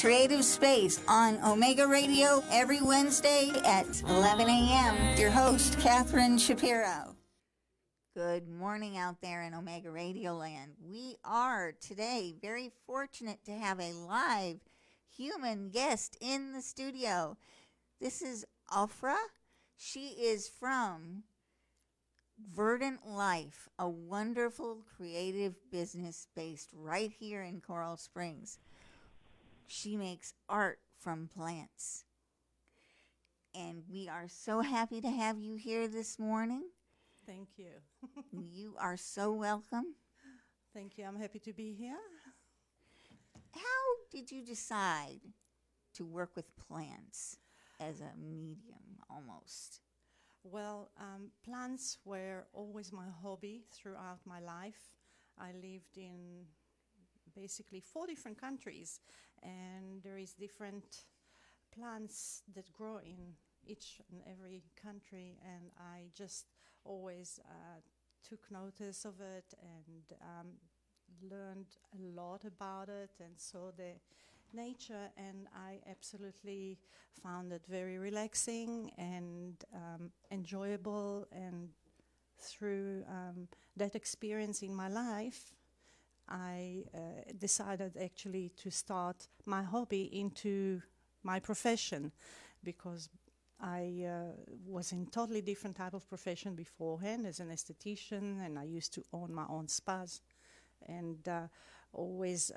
Creative Space on Omega Radio every Wednesday at 11 a.m. Your host, Catherine Shapiro. Good morning out there in Omega Radio land. We are today very fortunate to have a live human guest in the studio. This is Ofra. She is from Verdant Lyfe, a wonderful creative business based right here in Coral Springs. She makes art from plants. And we are so happy to have you here this morning. Thank you. You are so welcome. Thank you. I'm happy to be here. How did you decide to work with plants as a medium almost? Well, plants were always my hobby throughout my life. I lived in basically 4 different countries, and there is different plants that grow in each and every country, and I just always took notice of it and learned a lot about it and saw the nature, and I absolutely found it very relaxing and enjoyable. And through that experience in my life, I decided actually to start my hobby into my profession, because I was in totally different type of profession beforehand as an esthetician, and I used to own my own spas, and always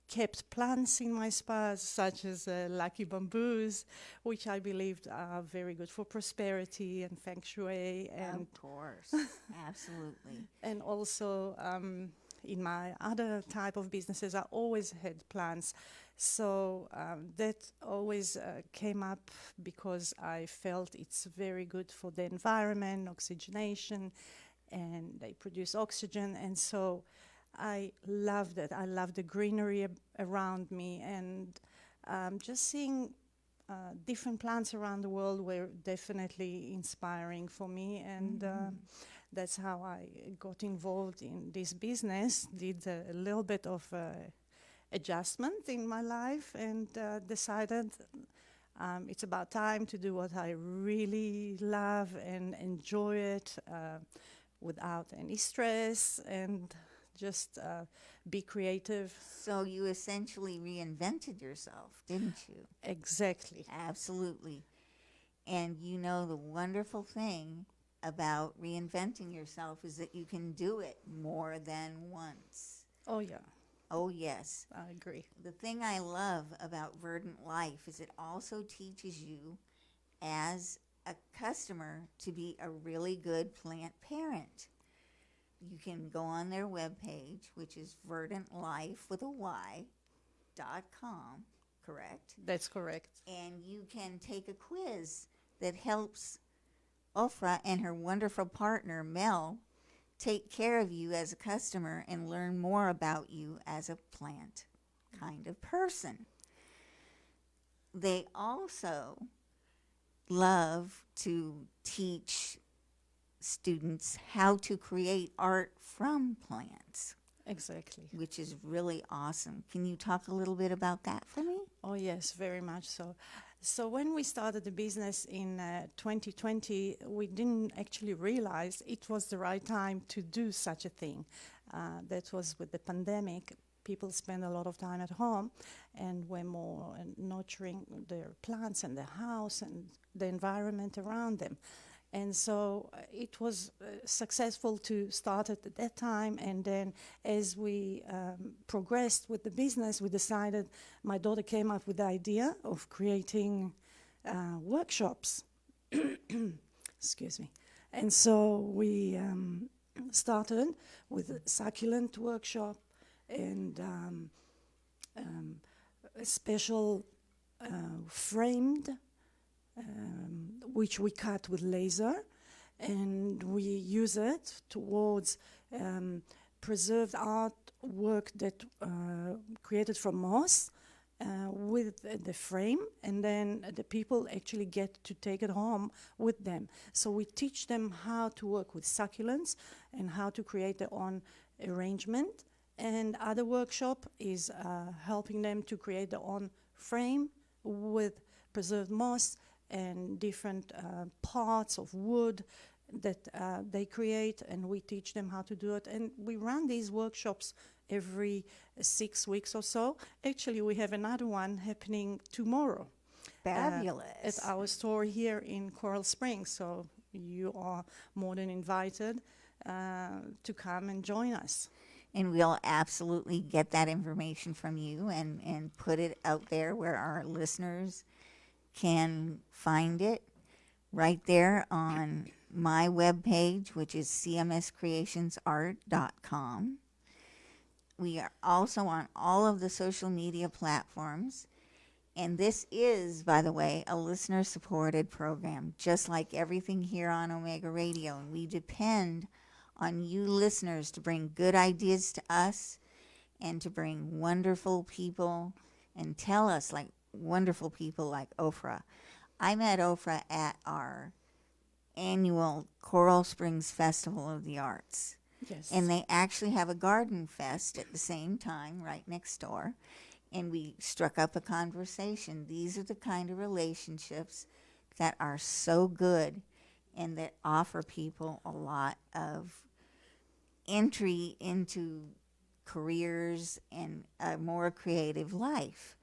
kept plants in my spas, such as lucky bamboos, which I believed are very good for prosperity and feng shui. And of course, absolutely. And also in my other type of businesses, I always had plants. So that always came up because I felt it's very good for the environment, oxygenation, and they produce oxygen. And so I loved it. I loved the greenery around me, and just seeing different plants around the world were definitely inspiring for me. And that's how I got involved in this business, did a little bit of adjustment in my life, and decided it's about time to do what I really love and enjoy it without any stress, and just be creative. So you essentially reinvented yourself, didn't you? Exactly. Absolutely. And you know, the wonderful thing about reinventing yourself is that you can do it more than once. Oh, yeah. Oh, yes. I agree. The thing I love about Verdant Lyfe is it also teaches you as a customer to be a really good plant parent. You can go on their webpage, which is verdantlyfe.com, correct? That's correct. And you can take a quiz that helps Ofra and her wonderful partner, Mel, take care of you as a customer and learn more about you as a plant kind of person. They also love to teach students how to create art from plants. Exactly. Which is really awesome. Can you talk a little bit about that for me? Oh, yes, very much so. So when we started the business in 2020, we didn't actually realize it was the right time to do such a thing. That was with the pandemic. People spend a lot of time at home and were more nurturing their plants and the house and the environment around them. And so it was successful to start it at that time. And then as we progressed with the business, we decided, my daughter came up with the idea of creating workshops. Excuse me. And so we started with a succulent workshop and a special framed which we cut with laser, and we use it towards preserved artwork that created from moss with the frame, and then the people actually get to take it home with them. So we teach them how to work with succulents and how to create their own arrangement And other workshop is helping them to create their own frame with preserved moss and different parts of wood that they create, and we teach them how to do it. And we run these workshops every 6 weeks or so. Actually, we have another one happening tomorrow. Fabulous. At our store here in Coral Springs. So you are more than invited to come and join us. And we'll absolutely get that information from you and put it out there where our listeners can find it right there on my webpage, which is cmscreationsart.com. We are also on all of the social media platforms. And this is, by the way, a listener-supported program, just like everything here on Omega Radio. And we depend on you listeners to bring good ideas to us and to bring wonderful people and tell us like wonderful people like Ofra. I met Ofra at our annual Coral Springs Festival of the Arts. Yes. And they actually have a garden fest at the same time right next door. And we struck up a conversation. These are the kind of relationships that are so good and that offer people a lot of entry into careers and a more creative life.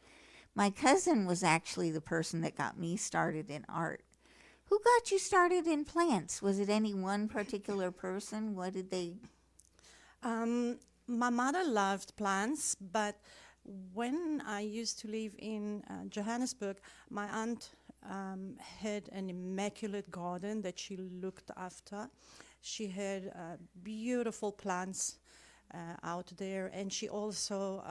My cousin was actually the person that got me started in art. Who got you started in plants? Was it any one particular person? What did they... My mother loved plants, but when I used to live in Johannesburg, my aunt had an immaculate garden that she looked after. She had beautiful plants out there, and she also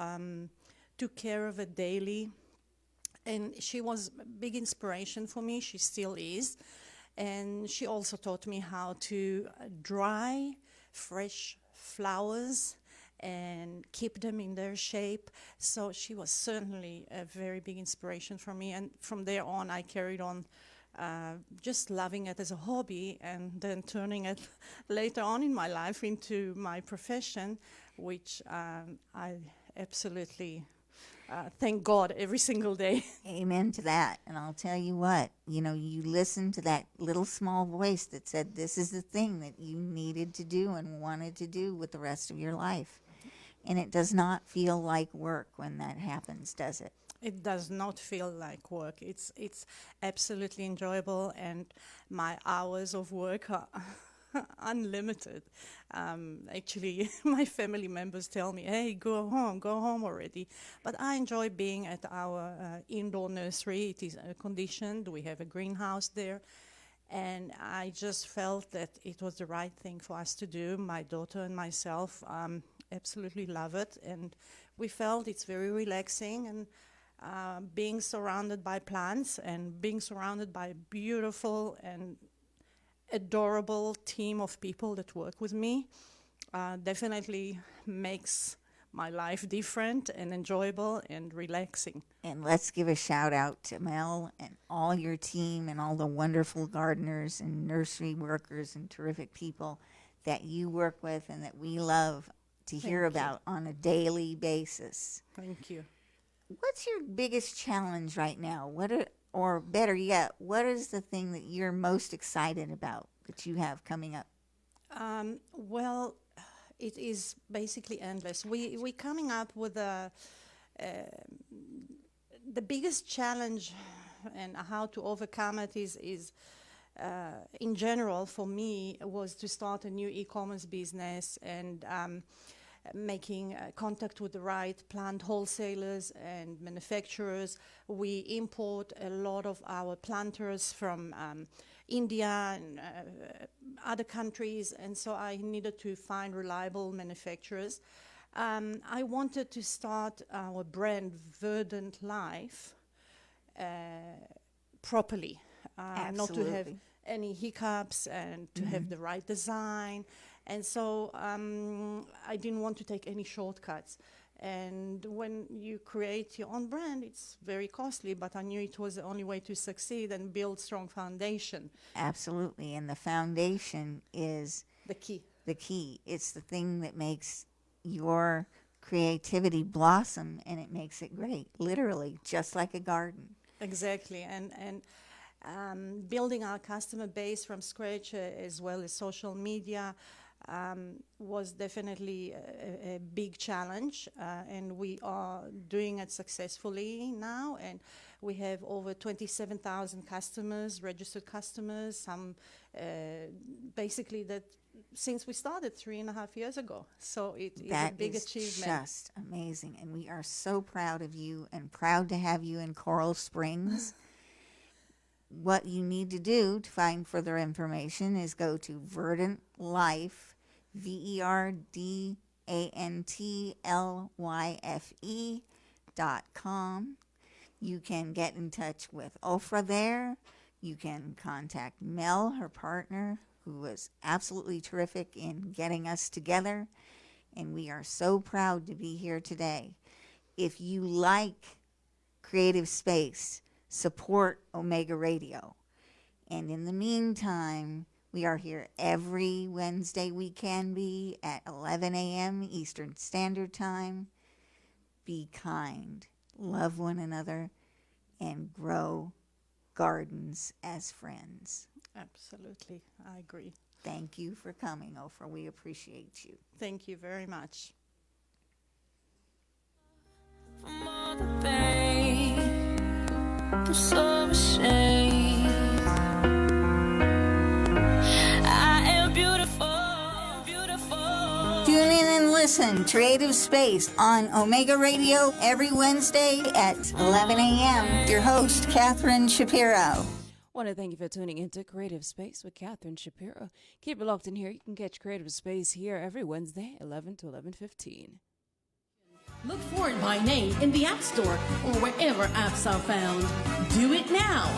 took care of it daily. And she was a big inspiration for me. She still is. And she also taught me how to dry fresh flowers and keep them in their shape. So she was certainly a very big inspiration for me. And from there on, I carried on just loving it as a hobby and then turning it later on in my life into my profession, which I absolutely thank God every single day. Amen to that. And I'll tell you what, you know, you listen to that little small voice that said this is the thing that you needed to do and wanted to do with the rest of your life. And it does not feel like work when that happens, does it? It does not feel like work. It's absolutely enjoyable, and my hours of work are unlimited. Actually, my family members tell me, hey, go home already. But I enjoy being at our indoor nursery. It is air-conditioned. We have a greenhouse there. And I just felt that it was the right thing for us to do. My daughter and myself absolutely love it. And we felt it's very relaxing. And being surrounded by plants and being surrounded by beautiful and adorable team of people that work with me definitely makes my life different and enjoyable and relaxing. And let's give a shout out to Mel and all your team and all the wonderful gardeners and nursery workers and terrific people that you work with and that we love to hear about on a daily basis. Thank you. What's your biggest challenge right now? Or better yet, what is the thing that you're most excited about that you have coming up? Well, it is basically endless. We're coming up with the biggest challenge and how to overcome it is in general for me was to start a new e-commerce business and making contact with the right plant wholesalers and manufacturers. We import a lot of our planters from India and other countries, and so I needed to find reliable manufacturers. I wanted to start our brand Verdant Lyfe properly, not to have any hiccups and to have the right design. And so I didn't want to take any shortcuts. And when you create your own brand, it's very costly, but I knew it was the only way to succeed and build strong foundation. Absolutely. And the foundation is The key. the key. It's the thing that makes your creativity blossom, and it makes it great, literally, just like a garden. Exactly, and building our customer base from scratch, as well as social media, was definitely a big challenge, and we are doing it successfully now. And we have over 27,000 customers, registered customers. Some basically that since we started 3.5 years ago. So it is a big achievement. That is just amazing, and we are so proud of you and proud to have you in Coral Springs. What you need to do to find further information is go to Verdant Lyfe, VerdantLyfe.com. You can get in touch with Ofra there. You can contact Mel, her partner, who was absolutely terrific in getting us together. And we are so proud to be here today. If you like creative space, support Omega Radio. And in the meantime, we are here every Wednesday we can be at 11 a.m. Eastern Standard Time. Be kind, love one another, and grow gardens as friends. Absolutely, I agree. Thank you for coming, Ofra. We appreciate you. Thank you very much. From all the pain, I'm so ashamed. I am beautiful, beautiful. Tune in and listen. Creative Space on Omega Radio every Wednesday at 11 a.m. Your host, Catherine Shapiro. I want to thank you for tuning into Creative Space with Catherine Shapiro. Keep it locked in here. You can catch Creative Space here every Wednesday, 11 to 11:15. Look for it by name in the App Store or wherever apps are found. Do it now.